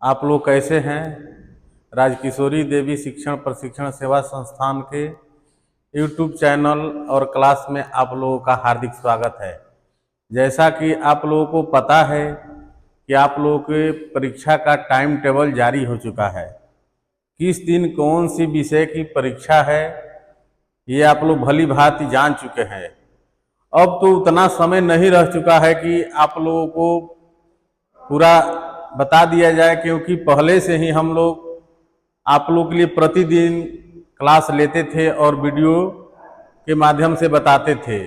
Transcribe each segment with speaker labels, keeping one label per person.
Speaker 1: आप लोग कैसे हैं। राजकिशोरी देवी शिक्षण प्रशिक्षण सेवा संस्थान के YouTube चैनल और क्लास में आप लोगों का हार्दिक स्वागत है। जैसा कि आप लोगों को पता है कि आप लोगों के परीक्षा का टाइम टेबल जारी हो चुका है। किस दिन कौन सी विषय की परीक्षा है ये आप लोग भली भांति जान चुके हैं। अब तो उतना समय नहीं रह चुका है कि आप लोगों को पूरा बता दिया जाए, क्योंकि पहले से ही हम लोग आप लोग के लिए प्रतिदिन क्लास लेते थे और वीडियो के माध्यम से बताते थे।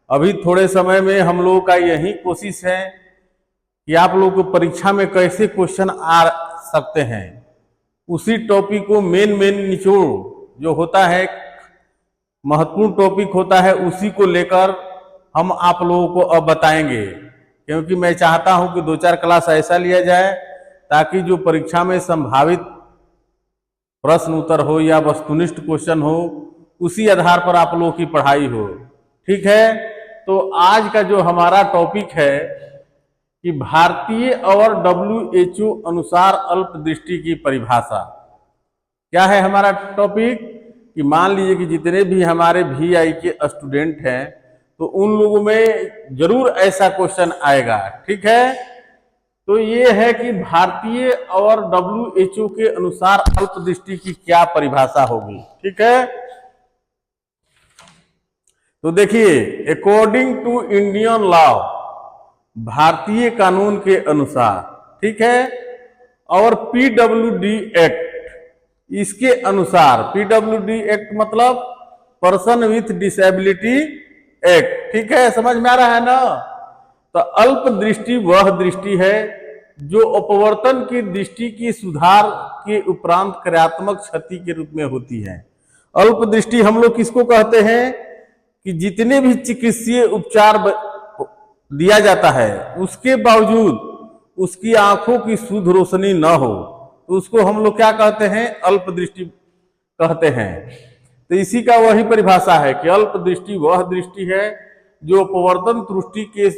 Speaker 1: अभी थोड़े समय में हम लोगों का यही कोशिश है कि आप लोगों को परीक्षा में कैसे क्वेश्चन आ सकते हैं, उसी टॉपिक को मेन निचोड़ जो होता है, महत्वपूर्ण टॉपिक होता है, उसी को लेकर हम आप लोगों को अब बताएंगे। क्योंकि मैं चाहता हूं कि 2-4 क्लास ऐसा लिया जाए ताकि जो परीक्षा में संभावित प्रश्न उत्तर हो या वस्तुनिष्ठ क्वेश्चन हो, उसी आधार पर आप लोगों की पढ़ाई हो। ठीक है, तो आज का जो हमारा टॉपिक है कि भारतीय और WHO अनुसार अल्पदृष्टि की परिभाषा। क्या है हमारा टॉपिक कि मान लीजिए कि जितने भी हमारे VI के स्टूडेंट हैं तो उन लोगों में जरूर ऐसा क्वेश्चन आएगा। ठीक है, तो ये है कि भारतीय और WHO के अनुसार अल्पदृष्टि की क्या परिभाषा होगी। ठीक है, तो देखिए, अकॉर्डिंग टू इंडियन लॉ, भारतीय कानून के अनुसार, ठीक है, और PWD एक्ट, इसके अनुसार, PWD एक्ट मतलब पर्सन विथ डिसेबिलिटी एक्ट। ठीक है, समझ में आ रहा है ना। तो अल्प दृष्टि वह दृष्टि है जो अपवर्तन की दृष्टि की सुधार के उपरांत कार्यात्मक क्षति के रूप में होती है। अल्प दृष्टि हम लोग किसको कहते हैं कि जितने भी चिकित्सीय उपचार दिया जाता है उसके बावजूद उसकी आंखों की शुद्ध रोशनी न हो, तो उसको हम लोग क्या कहते हैं, अल्प दृष्टि कहते हैं। तो इसी का वही परिभाषा है कि अल्प दृष्टि वह दृष्टि है जो अपवर्तन त्रुटि के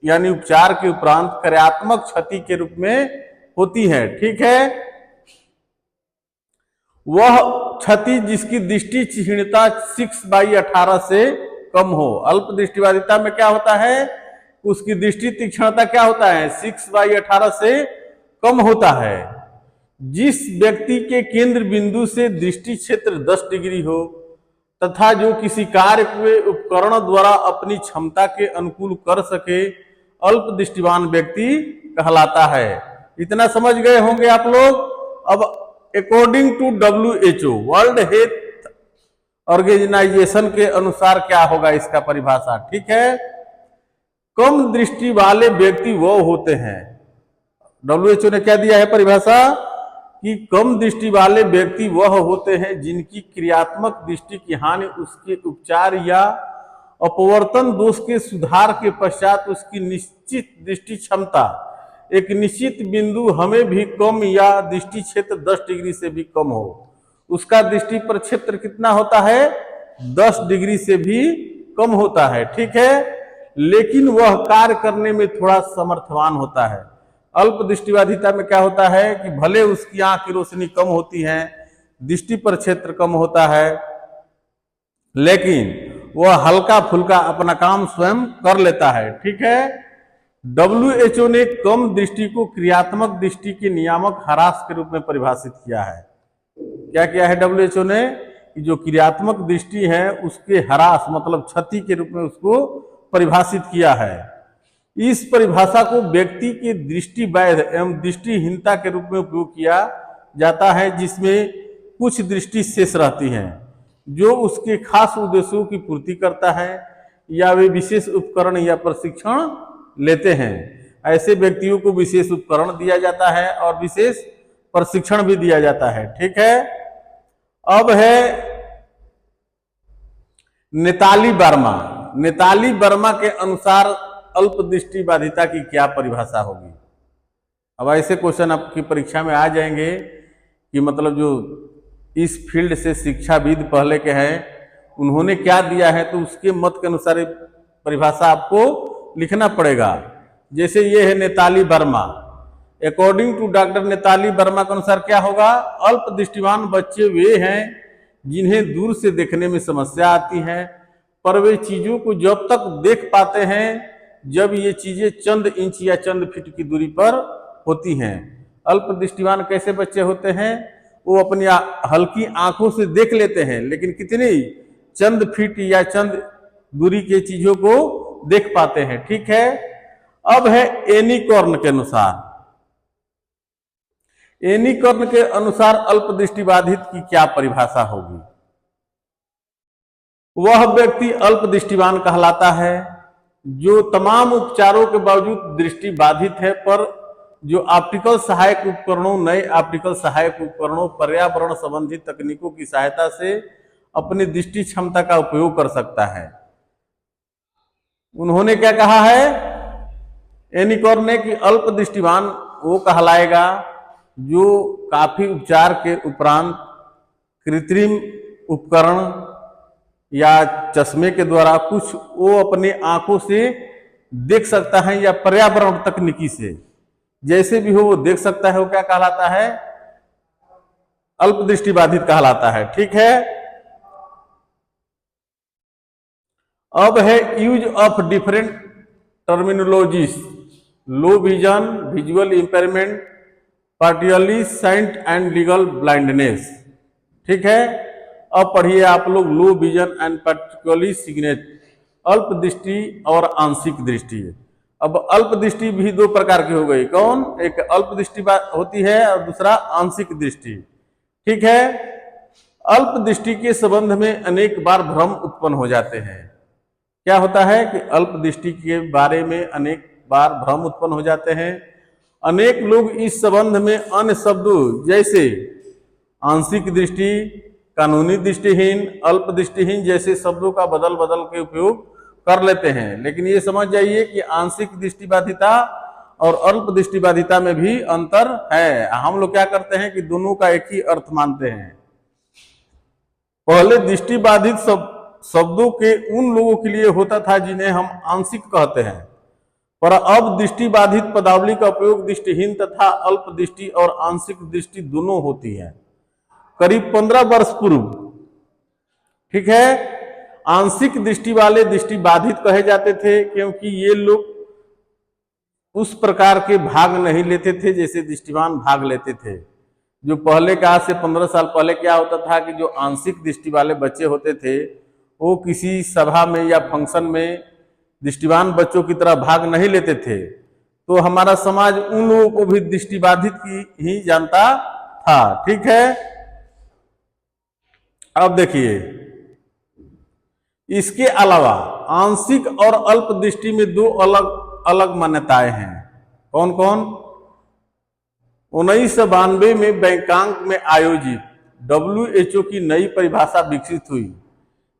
Speaker 1: यानी उपचार के उपरांत कार्यात्मक क्षति के रूप में होती है। ठीक है, वह क्षति जिसकी दृष्टि क्षीणता 6/18 से कम हो। अल्प दृष्टिबाधिता में क्या होता है, उसकी दृष्टि तीक्ष्णता क्या होता है, 6/18 से कम होता है। जिस व्यक्ति के केंद्र बिंदु से दृष्टि क्षेत्र 10 डिग्री हो तथा जो किसी कार्य के उपकरण द्वारा अपनी क्षमता के अनुकूल कर सके, अल्प दृष्टिवान व्यक्ति कहलाता है। इतना समझ गए होंगे आप लोग। अब according to WHO, world health organisation के अनुसार क्या होगा इसका परिभाषा। ठीक है, कम दृष्टि वाले व्यक्ति वो होते हैं, WHO ने क्या दिया है परिभाषा कि कम दृष्टि वाले व्यक्ति वह होते हैं जिनकी क्रियात्मक दृष्टि की हानि उसके उपचार या अपवर्तन दोष के सुधार के पश्चात उसकी निश्चित दृष्टि क्षमता एक निश्चित बिंदु हमें भी कम या दृष्टि क्षेत्र 10 डिग्री से भी कम हो। उसका दृष्टि पर क्षेत्र कितना होता है, 10 डिग्री से भी कम होता है। ठीक है, लेकिन वह कार्य करने में थोड़ा समर्थवान होता है। अल्प दृष्टिबाधिता में क्या होता है कि भले उसकी आंख की रोशनी कम होती है, दृष्टि पर क्षेत्र कम होता है, लेकिन वह हल्का फुल्का अपना काम स्वयं कर लेता है। ठीक है, WHO ने कम दृष्टि को क्रियात्मक दृष्टि के नियामक ह्रास के रूप में परिभाषित किया है। क्या किया है WHO ने कि जो क्रियात्मक दृष्टि है उसके ह्रास मतलब क्षति के रूप में उसको परिभाषित किया है। इस परिभाषा को व्यक्ति के दृष्टि वैध एवं दृष्टिहीनता के रूप में उपयोग किया जाता है, जिसमें कुछ दृष्टि शेष रहती है जो उसके खास उद्देश्यों की पूर्ति करता है या वे विशेष उपकरण या प्रशिक्षण लेते हैं। ऐसे व्यक्तियों को विशेष उपकरण दिया जाता है और विशेष प्रशिक्षण भी दिया जाता है। ठीक है, अब है नेताली वर्मा। नेताली वर्मा के अनुसार अल्प दृष्टिबाधिता की क्या परिभाषा होगी। अब ऐसे क्वेश्चन आपकी परीक्षा में आ जाएंगे कि मतलब जो इस फील्ड से शिक्षाविद पहले के हैं उन्होंने क्या दिया है, तो उसके मत के अनुसार परिभाषा आपको लिखना पड़ेगा। जैसे ये है Netali Verma. According to doctor Netali Verma के अनुसार क्या होगा, अल्प दृष्टिवान बच्चे वे हैं जिन्हें दूर से देखने में समस्या आती है, पर वे चीजों को जब तक देख पाते हैं जब ये चीजें चंद इंच या चंद फीट की दूरी पर होती हैं। अल्प दृष्टिवान कैसे बच्चे होते हैं, वो अपनी हल्की आंखों से देख लेते हैं, लेकिन कितनी चंद फीट या चंद दूरी के चीजों को देख पाते हैं। ठीक है। अब है एनीकॉर्न के अनुसार। एनीकॉर्न के अनुसार अल्प दृष्टिबाधित की क्या परिभाषा होगी। वह व्यक्ति अल्प दृष्टिवान कहलाता है जो तमाम उपचारों के बावजूद दृष्टि बाधित है, पर जो ऑप्टिकल सहायक उपकरणों, नए ऑप्टिकल सहायक उपकरणों, पर्यावरण संबंधी तकनीकों की सहायता से अपनी दृष्टि क्षमता का उपयोग कर सकता है। उन्होंने क्या कहा है, एनीकॉर्न ने, कि अल्प दृष्टिवान वो कहलाएगा जो काफी उपचार के उपरांत कृत्रिम उपकरण या चश्मे के द्वारा कुछ वो अपनी आंखों से देख सकता है, या पर्यावरण तकनीकी से जैसे भी हो वो देख सकता है, वो क्या कहलाता है, अल्प दृष्टिबाधित कहलाता है। ठीक है। अब है use of different terminologies, low vision, visual impairment, partially sighted and legal blindness. ठीक है। अब पढ़िए आप लोग low vision and particularly sighted, अल्प दृष्टि और आंशिक दृष्टि। अब अल्प दृष्टि भी दो प्रकार की हो गई, कौन, एक अल्प दृष्टि होती है और दूसरा आंशिक दृष्टि। ठीक है। अल्प दृष्टि के संबंध में अनेक बार भ्रम उत्पन्न हो जाते हैं। क्या होता है कि अल्प दृष्टि के बारे में अनेक बार भ्रम उत्पन्न हो जाते हैं। अनेक लोग इस संबंध में अन्य शब्दों जैसे आंशिक दृष्टि, कानूनी दृष्टिहीन, अल्प दृष्टिहीन जैसे शब्दों का बदल बदल के उपयोग कर लेते हैं। लेकिन ये समझ जाइए कि आंशिक दृष्टिबाधिता और अल्प दृष्टिबाधिता में भी अंतर है। हम लोग क्या करते हैं कि दोनों का एक ही अर्थ मानते हैं। पहले दृष्टिबाधित शब्दों के उन लोगों के लिए होता था जिन्हें हम आंशिक कहते हैं, पर अब दृष्टिबाधित पदावली का उपयोग दृष्टिहीन तथा अल्प दृष्टि और आंशिक दृष्टि दोनों होती है। करीब 15 वर्ष पूर्व, ठीक है, आंशिक दृष्टि वाले दृष्टिबाधित कहे जाते थे, क्योंकि ये लोग उस प्रकार के भाग नहीं लेते थे जैसे दृष्टिवान भाग लेते थे। जो पहले का, आज से 15 साल पहले क्या होता था कि जो आंशिक दृष्टि वाले बच्चे होते थे वो किसी सभा में या फंक्शन में दृष्टिवान बच्चों की तरह भाग नहीं लेते थे, तो हमारा समाज उन लोगों को भी दृष्टिबाधित की ही जानता था। ठीक है। अब देखिए, इसके अलावा आंशिक और अल्प दृष्टि में दो अलग अलग मान्यताएं हैं। कौन कौन? 1992 में बैंकॉक में आयोजित WHO की नई परिभाषा विकसित हुई,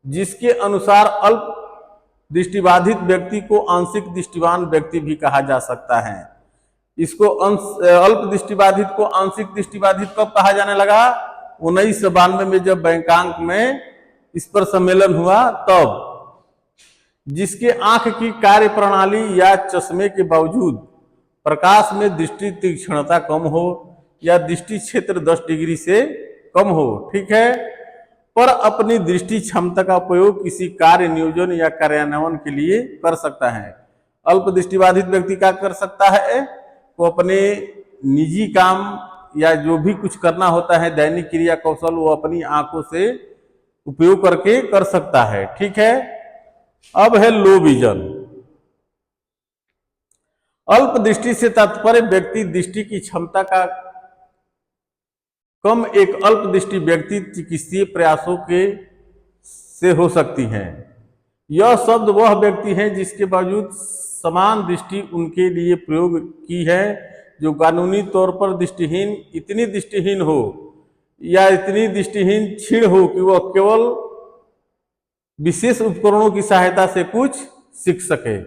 Speaker 1: जिसके अनुसार अल्प दृष्टिबाधित व्यक्ति को आंशिक दृष्टिवान व्यक्ति भी कहा जा सकता है। इसको अल्प दृष्टिबाधित को आंशिक दृष्टिबाधित कब कहा जाने लगा? 1992 में जब बैंकॉक में इस पर सम्मेलन हुआ तब। जिसके आंख की कार्य प्रणाली या चश्मे के बावजूद प्रकाश में दृष्टि तीक्ष्णता कम हो या दृष्टि क्षेत्र 10 डिग्री से कम हो, ठीक है, पर अपनी दृष्टि क्षमता का उपयोग किसी कार्य नियोजन या कार्यान्वयन के लिए कर सकता है। अल्प दृष्टिबाधित व्यक्ति क्या कर सकता है? वो अपने निजी काम या जो भी कुछ करना होता है, दैनिक क्रिया कौशल, वो अपनी आंखों से उपयोग करके कर सकता है। ठीक है। अब है लो विजन। अल्प दृष्टि से तात्पर्य व्यक्ति दृष्टि की क्षमता का कम एक अल्प दृष्टि व्यक्ति चिकित्सीय प्रयासों के से हो सकती है। यह शब्द वह व्यक्ति है जिसके बावजूद समान दृष्टि उनके लिए प्रयोग की है, जो कानूनी तौर पर दृष्टिहीन, इतनी दृष्टिहीन हो या इतनी दृष्टिहीन क्षीण हो कि वह केवल विशेष उपकरणों की सहायता से कुछ सीख सके।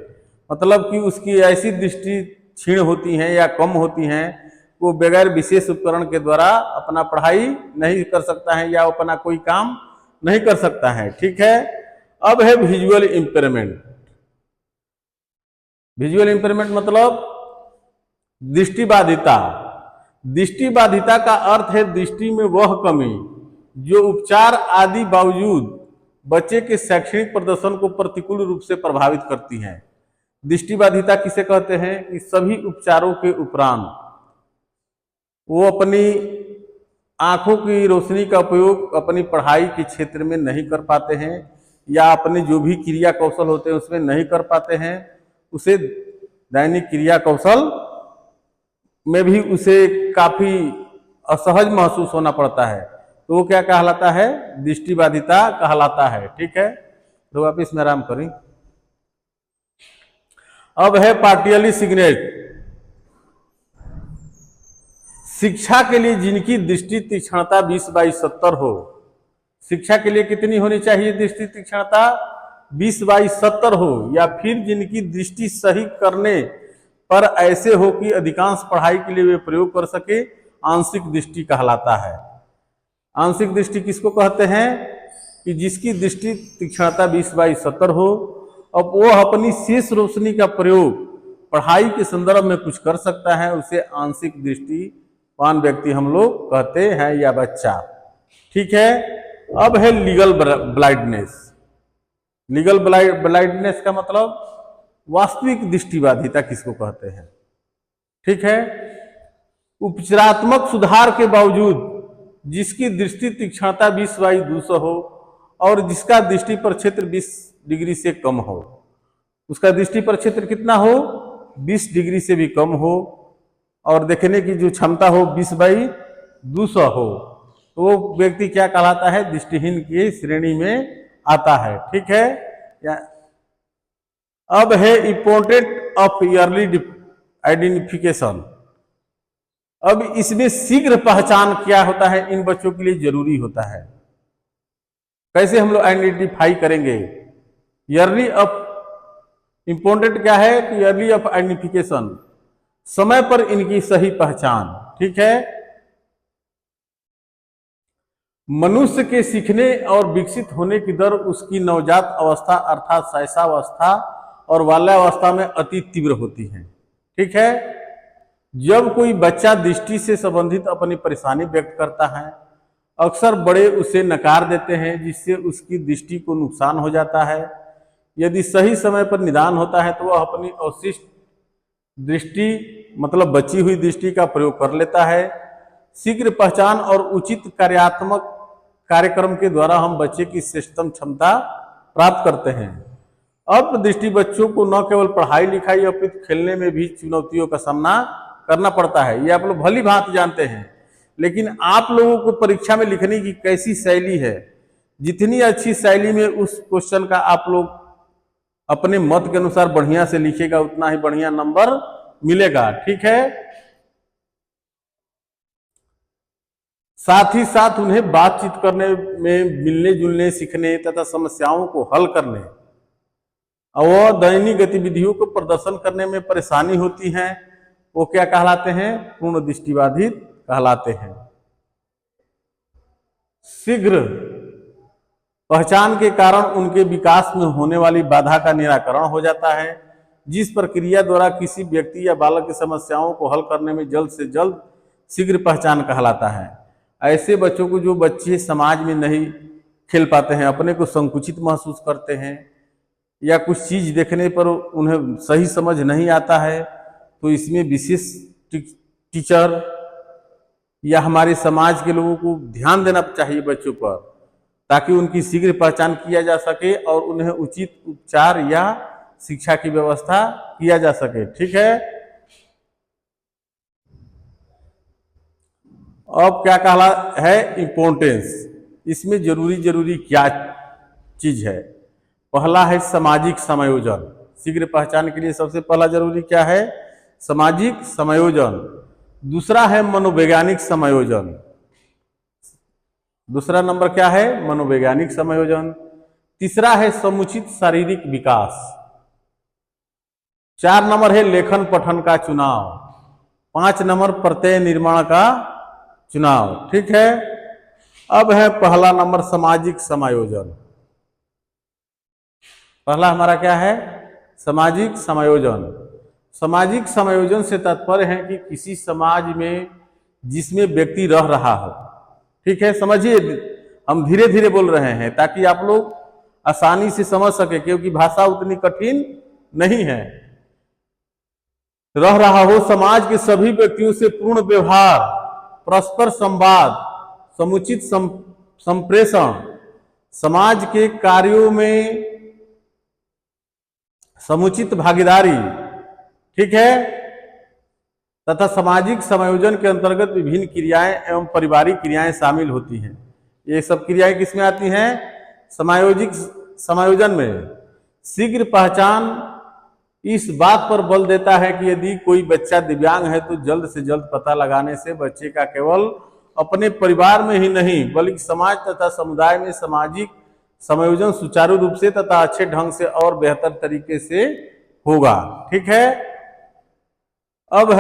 Speaker 1: मतलब कि उसकी ऐसी दृष्टि क्षीण होती है या कम होती है, वो बगैर विशेष उपकरण के द्वारा अपना पढ़ाई नहीं कर सकता है या अपना कोई काम नहीं कर सकता है। ठीक है। अब है विजुअल इंपेयरमेंट। विजुअल इंपेयरमेंट मतलब दृष्टिबाधिता। दृष्टिबाधिता का अर्थ है दृष्टि में वह कमी जो उपचार आदि बावजूद बच्चे के शैक्षणिक प्रदर्शन को प्रतिकूल रूप से प्रभावित करती है। दृष्टिबाधिता किसे कहते हैं कि सभी उपचारों के उपरांत वो अपनी आंखों की रोशनी का उपयोग अपनी पढ़ाई के क्षेत्र में नहीं कर पाते हैं या अपने जो भी क्रिया कौशल होते हैं उसमें नहीं कर पाते हैं। उसे दैनिक क्रिया कौशल में भी उसे काफी असहज महसूस होना पड़ता है, तो वो क्या कहलाता है? दृष्टिबाधिता कहलाता है। ठीक है, तो आप इसमें आराम करें। अब है पार्टियली सिग्नेट। शिक्षा के लिए जिनकी दृष्टि तीक्ष्णता 20/70 हो। शिक्षा के लिए कितनी होनी चाहिए दृष्टि तीक्ष्णता? 20/70 हो, या फिर जिनकी दृष्टि सही करने पर ऐसे हो कि अधिकांश पढ़ाई के लिए वे प्रयोग कर सके, आंशिक दृष्टि कहलाता है। आंशिक दृष्टि किसको कहते हैं? कि जिसकी दृष्टि तीक्ष्णता 20/70 हो, अब वो अपनी शेष रोशनी का प्रयोग पढ़ाई के संदर्भ में कुछ कर सकता है, उसे आंशिक दृष्टिवान व्यक्ति हम लोग कहते हैं या बच्चा। ठीक है, अब है लीगल ब्लाइंडनेस। लीगल ब्लाइंडनेस का मतलब वास्तविक दृष्टिबाधिता किसको कहते हैं? ठीक है, उपचारात्मक सुधार के बावजूद जिसकी दृष्टि तीक्ष्णता 20/200 हो और जिसका दृष्टि प्रक्षेत्र 20 डिग्री से कम हो। उसका दृष्टि प्रक्षेत्र कितना हो? 20 डिग्री से भी कम हो, और देखने की जो क्षमता हो 20/200 हो, तो वो व्यक्ति क्या कहलाता है? दृष्टिहीन की श्रेणी में आता है। ठीक है, अब है इंपोर्टेंट ऑफ ईयरली आइडेंटिफिकेशन। अब इसमें शीघ्र पहचान क्या होता है, इन बच्चों के लिए जरूरी होता है। कैसे हम लोग आइडेंटिफाई करेंगे? ईयरली ऑफ इंपोर्टेंट क्या है कि ईयरली ऑफ आइडेंटिफिकेशन, समय पर इनकी सही पहचान। ठीक है, मनुष्य के सीखने और विकसित होने की दर उसकी नवजात अवस्था अर्थात शैशवावस्था और बाल्यावस्था में अति तीव्र होती है। ठीक है, जब कोई बच्चा दृष्टि से संबंधित अपनी परेशानी व्यक्त करता है, अक्सर बड़े उसे नकार देते हैं, जिससे उसकी दृष्टि को नुकसान हो जाता है। यदि सही समय पर निदान होता है तो वह अपनी अवशिष्ट दृष्टि मतलब बची हुई दृष्टि का प्रयोग कर लेता है। शीघ्र पहचान और उचित कार्यात्मक कार्यक्रम के द्वारा हम बच्चे की श्रेष्ठतम क्षमता प्राप्त करते हैं। अल्प दृष्टि बच्चों को न केवल पढ़ाई लिखाई अपितु खेलने में भी चुनौतियों का सामना करना पड़ता है, ये आप लोग भली भांति जानते हैं। लेकिन आप लोगों को परीक्षा में लिखने की कैसी शैली है, जितनी अच्छी शैली में उस क्वेश्चन का आप लोग अपने मत के अनुसार बढ़िया से लिखेगा, उतना ही बढ़िया नंबर मिलेगा। ठीक है, साथ ही साथ उन्हें बातचीत करने में, मिलने जुलने सीखने तथा समस्याओं को हल करने और दैनिक गतिविधियों को प्रदर्शन करने में परेशानी होती है, वो क्या कहलाते हैं? पूर्ण दृष्टिबाधित कहलाते हैं। शीघ्र पहचान के कारण उनके विकास में होने वाली बाधा का निराकरण हो जाता है, जिस प्रक्रिया द्वारा किसी व्यक्ति या बालक की समस्याओं को हल करने में जल्द से जल्द शीघ्र पहचान कहलाता है। ऐसे बच्चों को, जो बच्चे समाज में नहीं खेल पाते हैं, अपने को संकुचित महसूस करते हैं या कुछ चीज देखने पर उन्हें सही समझ नहीं आता है, तो इसमें विशेष टीचर या हमारे समाज के लोगों को ध्यान देना चाहिए बच्चों पर, ताकि उनकी शीघ्र पहचान किया जा सके और उन्हें उचित उपचार या शिक्षा की व्यवस्था किया जा सके। ठीक है, अब क्या कहला है? इम्पोर्टेंस। इसमें जरूरी क्या चीज है? पहला है सामाजिक समायोजन। शीघ्र पहचान के लिए सबसे पहला जरूरी क्या है? सामाजिक समायोजन। दूसरा है मनोवैज्ञानिक समायोजन। दूसरा नंबर क्या है? मनोवैज्ञानिक समायोजन। तीसरा है समुचित शारीरिक विकास। 4 नंबर है लेखन पठन का चुनाव। 5 नंबर प्रत्यय निर्माण का चुनाव। ठीक है, अब है पहला नंबर सामाजिक समायोजन। पहला हमारा क्या है? सामाजिक समायोजन। सामाजिक समायोजन से तात्पर्य है कि किसी समाज में जिसमें व्यक्ति रह रहा हो। ठीक है, समझिए, हम धीरे धीरे बोल रहे हैं ताकि आप लोग आसानी से समझ सके, क्योंकि भाषा उतनी कठिन नहीं है। रह रहा हो, समाज के सभी व्यक्तियों से पूर्ण व्यवहार, परस्पर संवाद, समुचित संप्रेषण, समाज के कार्यों में समुचित भागीदारी, ठीक है, तथा सामाजिक समायोजन के अंतर्गत विभिन्न क्रियाएं एवं पारिवारिक क्रियाएं शामिल होती हैं। ये सब क्रियाएं किसमें आती हैं? समायोजन में। शीघ्र पहचान इस बात पर बल देता है कि यदि कोई बच्चा दिव्यांग है तो जल्द से जल्द पता लगाने से बच्चे का केवल अपने परिवार में ही नहीं बल्कि समाज तथा समुदाय में सामाजिक समायोजन सुचारू रूप से तथा अच्छे ढंग से और बेहतर तरीके से होगा। ठीक है, अब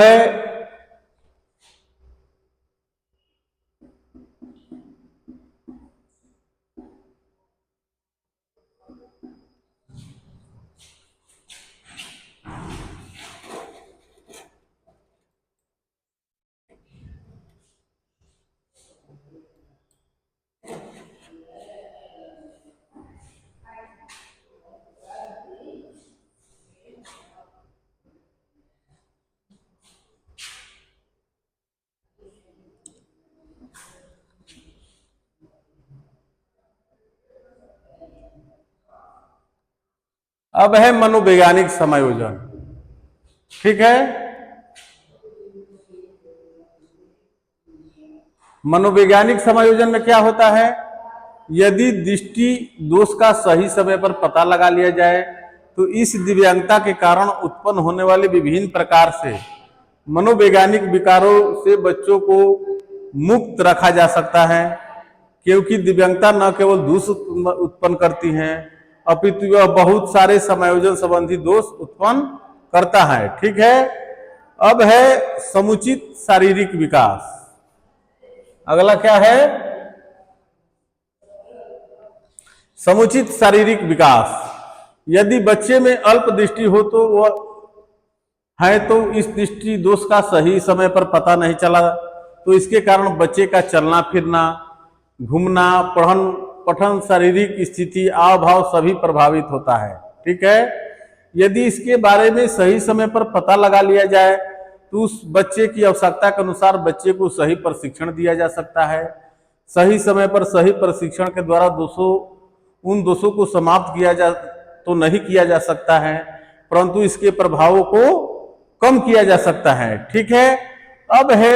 Speaker 1: है मनोवैज्ञानिक समायोजन। ठीक है, मनोवैज्ञानिक समायोजन में क्या होता है? यदि दृष्टि दोष का सही समय पर पता लगा लिया जाए तो इस दिव्यांगता के कारण उत्पन्न होने वाले विभिन्न प्रकार से मनोवैज्ञानिक विकारों से बच्चों को मुक्त रखा जा सकता है, क्योंकि दिव्यांगता न केवल दोष उत्पन्न करती है अपितु यह बहुत सारे समायोजन संबंधी दोष उत्पन्न करता है। ठीक है, अब है समुचित शारीरिक विकास। अगला क्या है? समुचित शारीरिक विकास। यदि बच्चे में अल्प दृष्टि हो तो वह है तो इस दृष्टि दोष का सही समय पर पता नहीं चला तो इसके कारण बच्चे का चलना फिरना, घूमना, पठन, शारीरिक स्थिति, आव भाव सभी प्रभावित होता है। ठीक है, यदि इसके बारे में सही समय पर पता लगा लिया जाए तो उस बच्चे की आवश्यकता के अनुसार बच्चे को सही प्रशिक्षण दिया जा सकता है। सही समय पर सही प्रशिक्षण के द्वारा उन दोषों को समाप्त तो नहीं किया जा सकता है, परंतु इसके प्रभावों को कम किया जा सकता है। ठीक है, अब है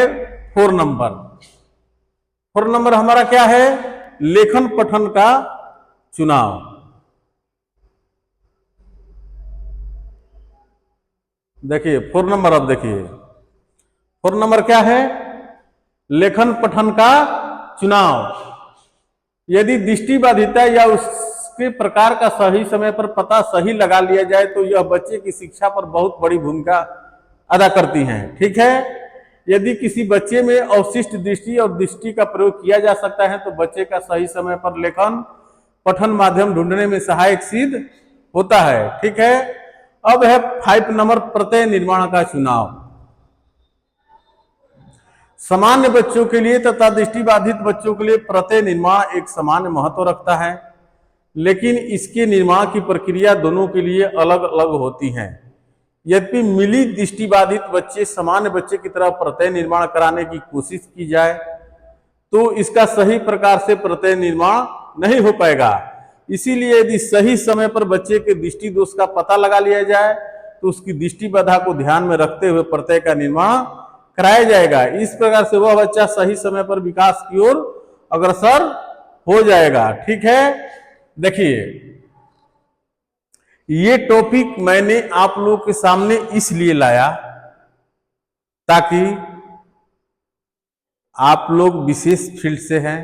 Speaker 1: 4 नंबर। 4 नंबर हमारा क्या है? लेखन पठन का चुनाव। देखिए 4 नंबर, अब देखिए 4 नंबर क्या है? लेखन पठन का चुनाव। यदि दृष्टिबाधिता या उसके प्रकार का सही समय पर पता सही लगा लिया जाए तो यह बच्चे की शिक्षा पर बहुत बड़ी भूमिका अदा करती हैं। ठीक है, यदि किसी बच्चे में अवशिष्ट दृष्टि और दृष्टि का प्रयोग किया जा सकता है तो बच्चे का सही समय पर लेखन पठन माध्यम ढूंढने में सहायक सिद्ध होता है। ठीक है, अब है 5 नंबर, प्रत्यय निर्माण का चुनाव। सामान्य बच्चों के लिए तथा दृष्टिबाधित बच्चों के लिए प्रत्यय निर्माण एक सामान्य महत्व रखता है, लेकिन इसके निर्माण की प्रक्रिया दोनों के लिए अलग अलग होती है। यद्यपि मिली दृष्टिबाधित बच्चे सामान्य बच्चे की तरह प्रत्यय निर्माण कराने की कोशिश की जाए तो इसका सही प्रकार से प्रत्यय निर्माण नहीं हो पाएगा। इसीलिए यदि सही समय पर बच्चे के दृष्टि दोष का पता लगा लिया जाए तो उसकी दृष्टि बाधा को ध्यान में रखते हुए प्रत्यय का निर्माण कराया जाएगा। इस प्रकार से वह बच्चा सही समय पर विकास की ओर अग्रसर हो जाएगा। ठीक है, देखिए ये टॉपिक मैंने आप लोगों के सामने इसलिए लाया ताकि आप लोग विशेष फील्ड से हैं,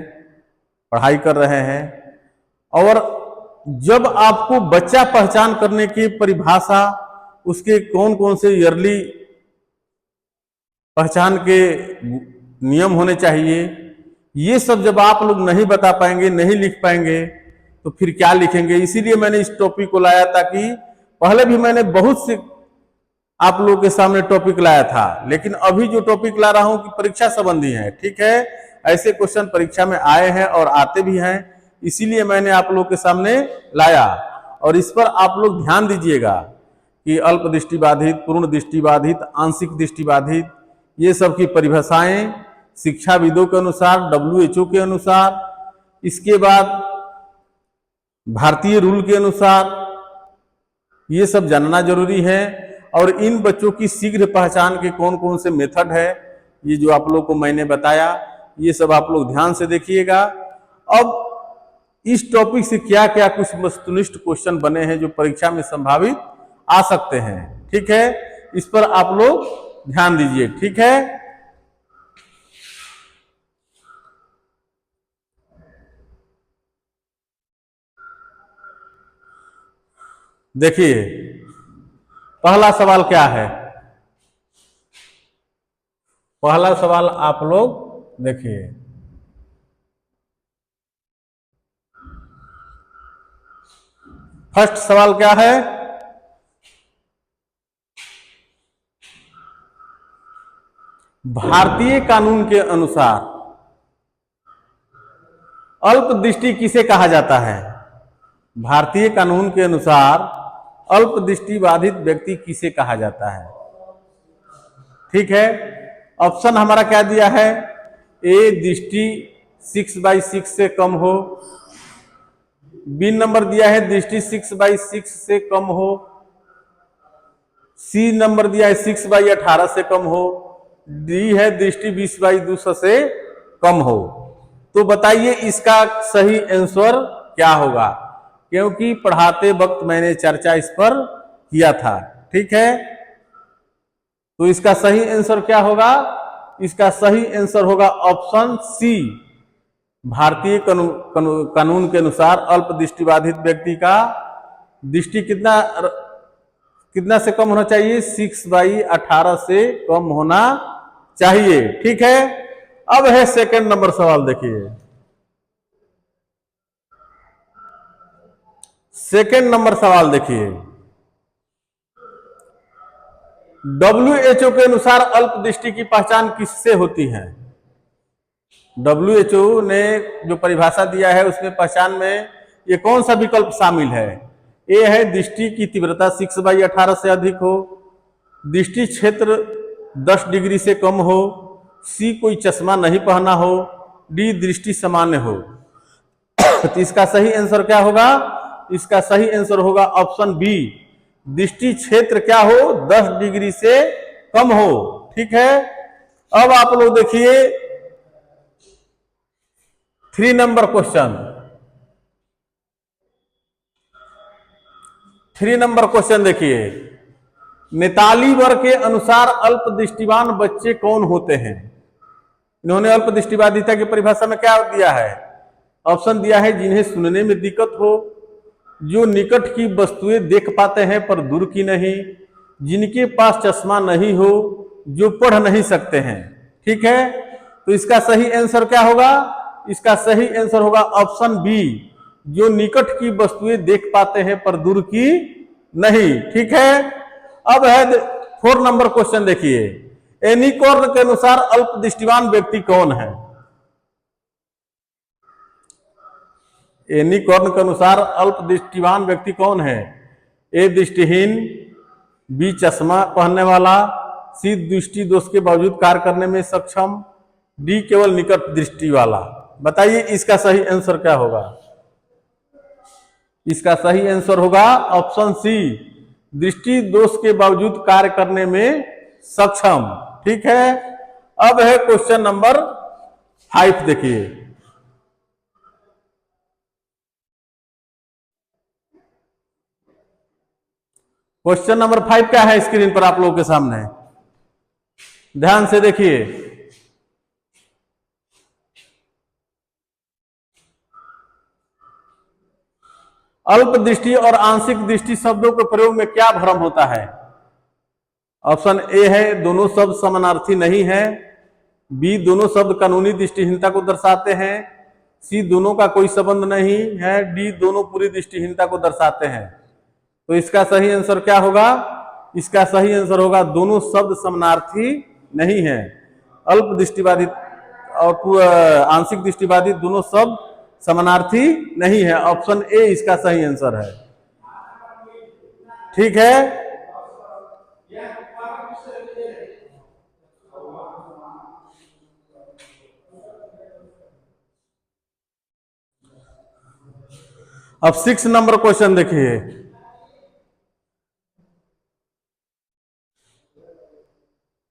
Speaker 1: पढ़ाई कर रहे हैं, और जब आपको बच्चा पहचान करने की परिभाषा, उसके कौन कौन से ईयरली पहचान के नियम होने चाहिए, ये सब जब आप लोग नहीं बता पाएंगे, नहीं लिख पाएंगे तो फिर क्या लिखेंगे। इसीलिए मैंने इस टॉपिक को लाया ताकि पहले भी मैंने बहुत से आप लोगों के सामने टॉपिक लाया था, लेकिन अभी जो टॉपिक ला रहा हूं कि परीक्षा संबंधी है। ठीक है, ऐसे क्वेश्चन परीक्षा में आए हैं और आते भी हैं, इसीलिए मैंने आप लोगों के सामने लाया। और इस पर आप लोग ध्यान दीजिएगा कि अल्प दृष्टिबाधित, पूर्ण दृष्टिबाधित, आंशिक दृष्टिबाधित, ये सब की परिभाषाएं शिक्षाविदों के अनुसार, WHO के अनुसार, इसके बाद भारतीय रूल के अनुसार, ये सब जानना जरूरी है। और इन बच्चों की शीघ्र पहचान के कौन कौन से मेथड है, ये जो आप लोग को मैंने बताया, ये सब आप लोग ध्यान से देखिएगा। अब इस टॉपिक से क्या क्या कुछ वस्तुनिष्ठ क्वेश्चन बने हैं जो परीक्षा में संभावित आ सकते हैं। ठीक है, इस पर आप लोग ध्यान दीजिए। ठीक है, देखिए पहला सवाल क्या है। पहला सवाल आप लोग देखिए, फर्स्ट सवाल क्या है, भारतीय कानून के अनुसार अल्प दृष्टि किसे कहा जाता है। भारतीय कानून के अनुसार अल्प दृष्टिबाधित व्यक्ति किसे कहा जाता है। ठीक है, ऑप्शन हमारा क्या दिया है, ए दृष्टि 6/6 से कम हो, बी नंबर दिया है दृष्टि 6/6 से कम हो, सी नंबर दिया है 6/18 से कम हो, डी है दृष्टि 20/200 से कम हो। तो बताइए इसका सही आंसर क्या होगा, क्योंकि पढ़ाते वक्त मैंने चर्चा इस पर किया था। ठीक है, तो इसका सही आंसर क्या होगा, इसका सही आंसर होगा ऑप्शन सी। भारतीय कानून के अनुसार अल्प दृष्टिबाधित व्यक्ति का दृष्टि कितना से कम होना चाहिए, 6/18 से कम होना चाहिए। ठीक है, अब है सेकंड नंबर सवाल। देखिए सेकंड नंबर सवाल देखिए, WHO के अनुसार अल्प दृष्टि की पहचान किससे होती है। WHO ने जो परिभाषा दिया है उसमें पहचान में ये कौन सा विकल्प शामिल है। ए है दृष्टि की तीव्रता 6/18 से अधिक हो, दृष्टि क्षेत्र 10 डिग्री से कम हो, सी कोई चश्मा नहीं पहना हो, डी दृष्टि सामान्य हो। तो इसका सही आंसर क्या होगा, इसका सही आंसर होगा ऑप्शन बी, दृष्टि क्षेत्र क्या हो, 10 डिग्री से कम हो। ठीक है, अब आप लोग देखिए 3 नंबर क्वेश्चन। 3 नंबर क्वेश्चन देखिए, नेताली वर्ग के अनुसार अल्प दृष्टिवान बच्चे कौन होते हैं। इन्होंने अल्प दृष्टिबाधिता की परिभाषा में क्या दिया है, ऑप्शन दिया है जिन्हें सुनने में दिक्कत हो, जो निकट की वस्तुएं देख पाते हैं पर दूर की नहीं, जिनके पास चश्मा नहीं हो, जो पढ़ नहीं सकते हैं। ठीक है, तो इसका सही आंसर क्या होगा, इसका सही आंसर होगा ऑप्शन बी, जो निकट की वस्तुएं देख पाते हैं पर दूर की नहीं। ठीक है, अब है 4 नंबर क्वेश्चन। देखिए एनिकॉर्न के अनुसार अल्प दृष्टिवान व्यक्ति कौन है। एनिकॉर्न के अनुसार अल्प दृष्टिवान व्यक्ति कौन है, ए दृष्टिहीन, बी चश्मा पहनने वाला, सी दृष्टि दोष के बावजूद कार्य करने में सक्षम, डी केवल निकट दृष्टि वाला। बताइए इसका सही आंसर क्या होगा, इसका सही आंसर होगा ऑप्शन सी, दृष्टि दोष के बावजूद कार्य करने में सक्षम। ठीक है, अब है क्वेश्चन नंबर 5। देखिए क्वेश्चन नंबर 5 क्या है स्क्रीन पर आप लोगों के सामने, ध्यान से देखिए। अल्प दृष्टि और आंशिक दृष्टि शब्दों के प्रयोग में क्या भ्रम होता है। ऑप्शन ए है दोनों शब्द समानार्थी नहीं है, बी दोनों शब्द कानूनी दृष्टिहीनता को दर्शाते हैं, सी दोनों का कोई संबंध नहीं है, डी दोनों पूरी दृष्टिहीनता को दर्शाते हैं। तो इसका सही आंसर क्या होगा, इसका सही आंसर होगा दोनों शब्द समानार्थी नहीं है। अल्प दृष्टिबाधित और आंशिक दृष्टिबाधित दोनों शब्द समानार्थी नहीं है। ऑप्शन ए इसका सही आंसर है। ठीक है, अब 6 नंबर क्वेश्चन देखिए।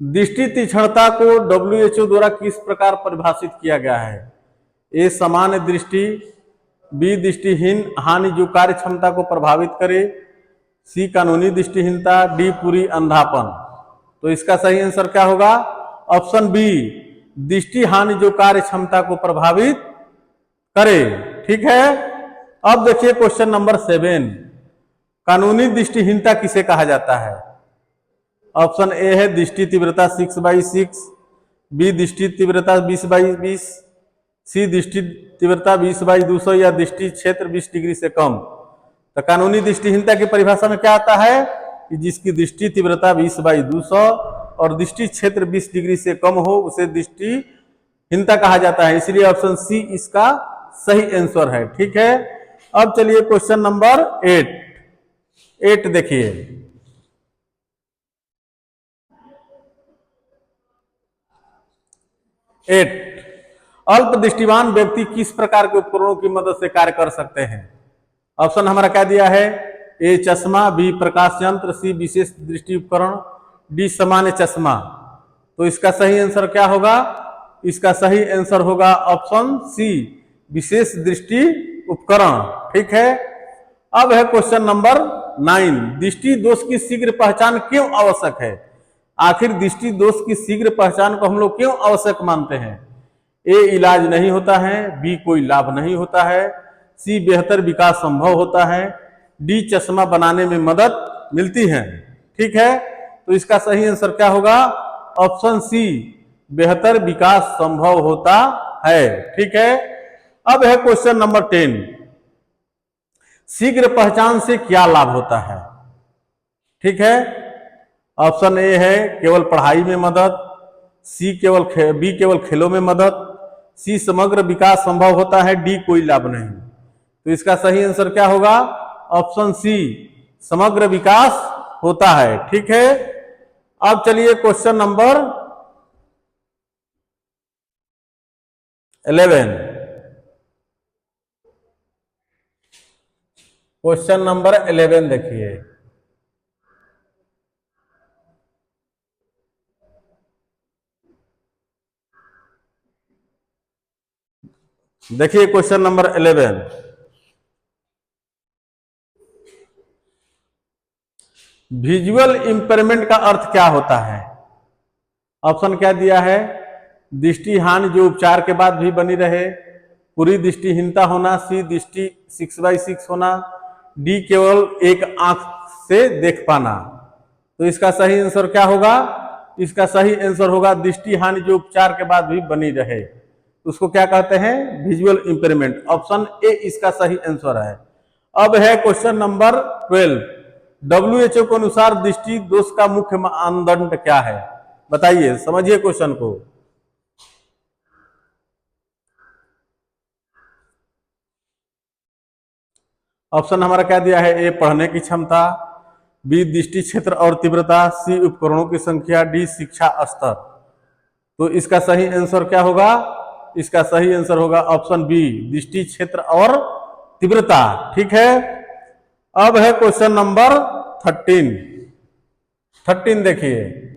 Speaker 1: दृष्टि तीक्ष्णता को WHO द्वारा किस प्रकार परिभाषित किया गया है? ए सामान्य दृष्टि, बी दृष्टिहीन हानि जो कार्य क्षमता को प्रभावित करे, सी कानूनी दृष्टिहीनता, डी पूरी अंधापन। तो इसका सही आंसर क्या होगा? ऑप्शन बी दृष्टि हानि जो कार्य क्षमता को प्रभावित करे। ठीक है, अब देखिए क्वेश्चन नंबर 7। कानूनी दृष्टिहीनता किसे कहा जाता है? ऑप्शन ए है दृष्टि तीव्रता 6/6, बी दृष्टि तीव्रता 20/20, सी दृष्टि तीव्रता 20/200 या दृष्टि क्षेत्र 20 डिग्री से कम। तो कानूनी दृष्टिहीनता की परिभाषा में क्या आता है कि जिसकी दृष्टि तीव्रता 20/200 और दृष्टि क्षेत्र 20 डिग्री से कम हो उसे दृष्टिहीनता कहा जाता है। इसलिए ऑप्शन सी इसका सही आंसर है। ठीक है, अब चलिए क्वेश्चन नंबर 8 देखिए। 8 अल्प दृष्टिवान व्यक्ति किस प्रकार के उपकरणों की मदद से कार्य कर सकते हैं? ऑप्शन हमारा क्या दिया है? ए चश्मा, बी प्रकाश यंत्र, सी विशेष दृष्टि उपकरण, डी सामान्य चश्मा। तो इसका सही आंसर क्या होगा? इसका सही आंसर होगा ऑप्शन सी विशेष दृष्टि उपकरण। ठीक है, अब है क्वेश्चन नंबर 9। दृष्टि दोष की शीघ्र पहचान क्यों आवश्यक है? आखिर दृष्टि दोष की शीघ्र पहचान को हम लोग क्यों आवश्यक मानते हैं? ए इलाज नहीं होता है, बी कोई लाभ नहीं होता है, सी बेहतर विकास संभव होता है, डी चश्मा बनाने में मदद मिलती है। ठीक है, तो इसका सही आंसर क्या होगा? ऑप्शन सी बेहतर विकास संभव होता है। ठीक है, अब है क्वेश्चन नंबर 10। शीघ्र पहचान से क्या लाभ होता है? ठीक है, ऑप्शन ए है केवल पढ़ाई में मदद, बी केवल खेलों में मदद, सी समग्र विकास संभव होता है, डी कोई लाभ नहीं। तो इसका सही आंसर क्या होगा? ऑप्शन सी समग्र विकास होता है। ठीक है, अब चलिए क्वेश्चन नंबर 11। क्वेश्चन नंबर 11 देखिए। देखिए क्वेश्चन नंबर 11। विजुअल इंपेयरमेंट का अर्थ क्या होता है? ऑप्शन क्या दिया है? दृष्टि हानि जो उपचार के बाद भी बनी रहे, पूरी दृष्टिहीनता होना, सी दृष्टि 6/6 होना, डी केवल एक आंख से देख पाना। तो इसका सही आंसर क्या होगा? इसका सही आंसर होगा दृष्टि हानि जो उपचार के बाद भी बनी रहे, उसको क्या कहते हैं? Visual impairment. ऑप्शन ए इसका सही आंसर है। अब है क्वेश्चन नंबर 12। WHO के अनुसार दृष्टि दोष का मुख्य मानदंड क्या है? बताइए, समझिए क्वेश्चन को। ऑप्शन हमारा क्या दिया है? ए पढ़ने की क्षमता, बी दृष्टि क्षेत्र और तीव्रता, सी उपकरणों की संख्या, डी शिक्षा स्तर। तो इसका सही आंसर क्या होगा? इसका सही आंसर होगा ऑप्शन बी दृष्टि क्षेत्र और तीव्रता। ठीक है, अब है क्वेश्चन नंबर 13 देखिए।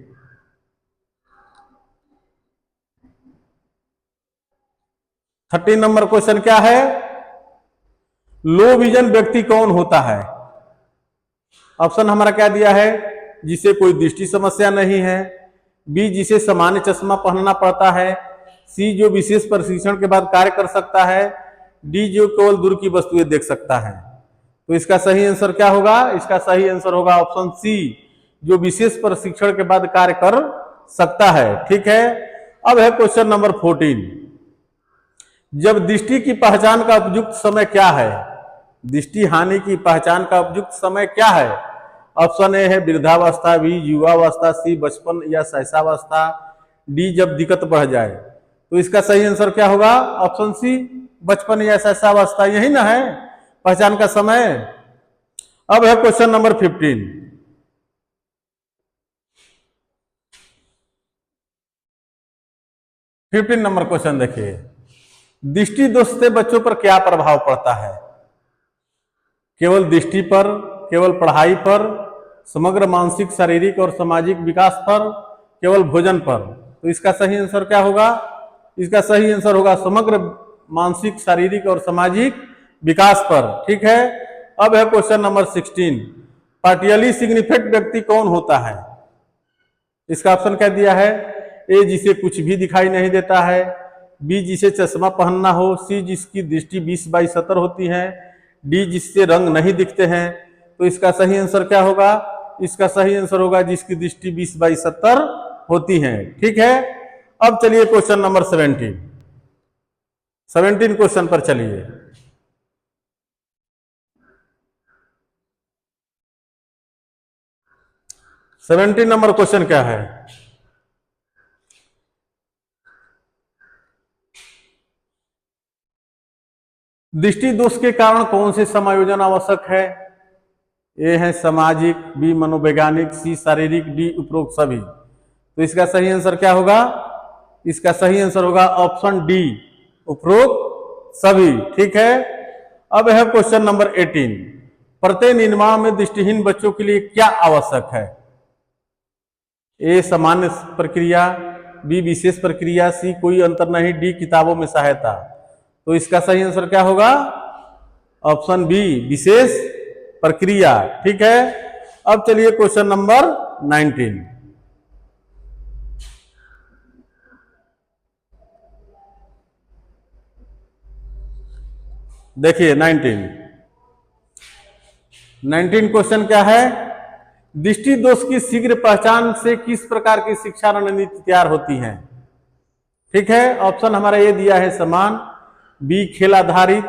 Speaker 1: नंबर क्वेश्चन क्या है? लो विजन व्यक्ति कौन होता है? ऑप्शन हमारा क्या दिया है? जिसे कोई दृष्टि समस्या नहीं है, बी जिसे सामान्य चश्मा पहनना पड़ता है, सी जो विशेष प्रशिक्षण के बाद कार्य कर सकता है, डी जो केवल दूर की वस्तुएं देख सकता है। तो इसका सही आंसर क्या होगा? इसका सही आंसर होगा ऑप्शन सी जो विशेष प्रशिक्षण के बाद कार्य कर सकता है। ठीक है, अब है क्वेश्चन नंबर 14। जब दृष्टि की पहचान का उपयुक्त समय क्या है? दृष्टि हानि की पहचान का उपयुक्त समय क्या है? ऑप्शन ए है वृद्धावस्था, बी युवावस्था, सी बचपन या शैशवावस्था, डी जब दिक्कत बढ़ जाए। तो इसका सही आंसर क्या होगा? ऑप्शन सी बचपन या शैशवावस्था, यही ना है पहचान का समय। अब है क्वेश्चन नंबर 15। 15 नंबर क्वेश्चन देखिए, दृष्टि दोष से बच्चों पर क्या प्रभाव पड़ता है? केवल दृष्टि पर, केवल पढ़ाई पर, समग्र मानसिक, शारीरिक और सामाजिक विकास पर, केवल भोजन पर। तो इसका सही आंसर क्या होगा? इसका सही आंसर होगा समग्र मानसिक, शारीरिक और सामाजिक विकास पर। ठीक है। अब है क्वेश्चन नंबर 16, पार्टियली सिग्निफिकेंट व्यक्ति कौन होता है? इसका ऑप्शन क्या दिया है? ए जिसे कुछ भी दिखाई नहीं देता है, बी जिसे चश्मा पहनना हो, सी जिसकी दृष्टि 20/70 होती है, डी जिससे रंग नहीं दिखते हैं। तो इसका सही आंसर क्या होगा? इसका सही आंसर होगा जिसकी दृष्टि 20/70 होती है। ठीक है। अब चलिए क्वेश्चन नंबर 17 क्वेश्चन पर चलिए। सेवेंटीन नंबर क्वेश्चन क्या है? दृष्टि दोष के कारण कौन से समायोजन आवश्यक है? ए है सामाजिक, बी मनोवैज्ञानिक, सी शारीरिक, डी उपरोक्त सभी। तो इसका सही आंसर क्या होगा? इसका सही आंसर होगा ऑप्शन डी उपरोक्त सभी। ठीक है। अब है क्वेश्चन नंबर 18, प्रत्यय निर्माण में दृष्टिहीन बच्चों के लिए क्या आवश्यक है? ए सामान्य प्रक्रिया, बी विशेष प्रक्रिया, सी कोई अंतर नहीं, डी किताबों में सहायता। तो इसका सही आंसर क्या होगा? ऑप्शन बी विशेष प्रक्रिया। ठीक है। अब चलिए क्वेश्चन नंबर 19। देखिए 19 क्वेश्चन क्या है? दृष्टि दोष की शीघ्र पहचान से किस प्रकार की शिक्षा रणनीति तैयार होती है? ठीक है। ऑप्शन हमारा ये दिया है समान, बी खेल आधारित,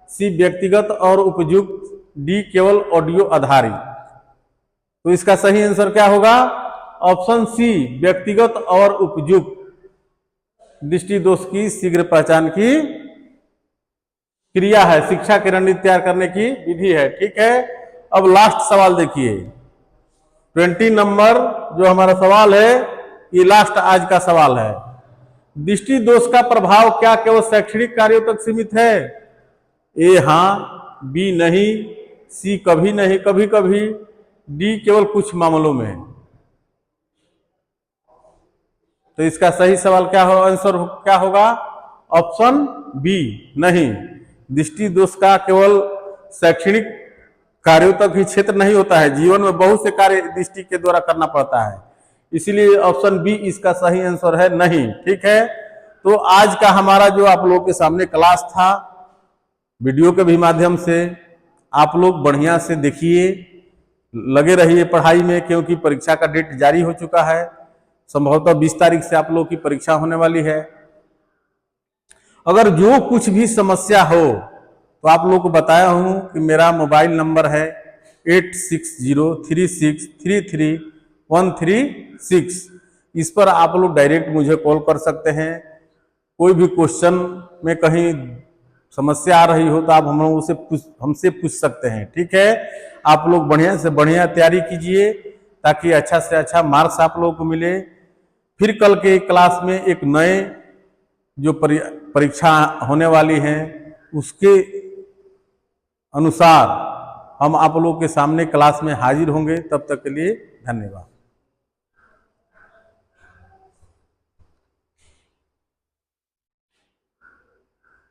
Speaker 1: सी व्यक्तिगत और उपयुक्त, डी केवल ऑडियो आधारित। तो इसका सही आंसर क्या होगा? ऑप्शन सी व्यक्तिगत और उपयुक्त दृष्टि दोष की शीघ्र पहचान की क्रिया है, शिक्षा की रणनीति तैयार करने की विधि है। ठीक है। अब लास्ट सवाल देखिए, 20 नंबर जो हमारा सवाल है, ये लास्ट आज का सवाल है। दृष्टि दोष का प्रभाव क्या केवल शैक्षणिक कार्यों तक सीमित है? ए हाँ, बी नहीं, सी कभी नहीं कभी कभी, डी केवल कुछ मामलों में। तो इसका सही सवाल क्या हो, आंसर क्या होगा? ऑप्शन बी नहीं, दृष्टि दोष का केवल शैक्षणिक कार्यों तक ही क्षेत्र नहीं होता है, जीवन में बहुत से कार्य दृष्टि के द्वारा करना पड़ता है, इसीलिए ऑप्शन बी इसका सही आंसर है नहीं। ठीक है। तो आज का हमारा जो आप लोगों के सामने क्लास था, वीडियो के भी माध्यम से आप लोग बढ़िया से देखिए, लगे रहिए पढ़ाई में, क्योंकि परीक्षा का डेट जारी हो चुका है। संभवतः 20 तारीख से आप लोगों की परीक्षा होने वाली है। अगर जो कुछ भी समस्या हो तो आप लोगों को बताया हूं कि मेरा मोबाइल नंबर है 8603633136। इस पर आप लोग डायरेक्ट मुझे कॉल कर सकते हैं। कोई भी क्वेश्चन में कहीं समस्या आ रही हो तो आप हम लोगों से हमसे पूछ सकते हैं। ठीक है। आप लोग बढ़िया से बढ़िया तैयारी कीजिए ताकि अच्छा से अच्छा मार्क्स आप लोगों को मिले। फिर कल के क्लास में एक नए जो परीक्षा होने वाली है उसके अनुसार हम आप लोगों के सामने क्लास में हाजिर होंगे। तब तक के लिए धन्यवाद।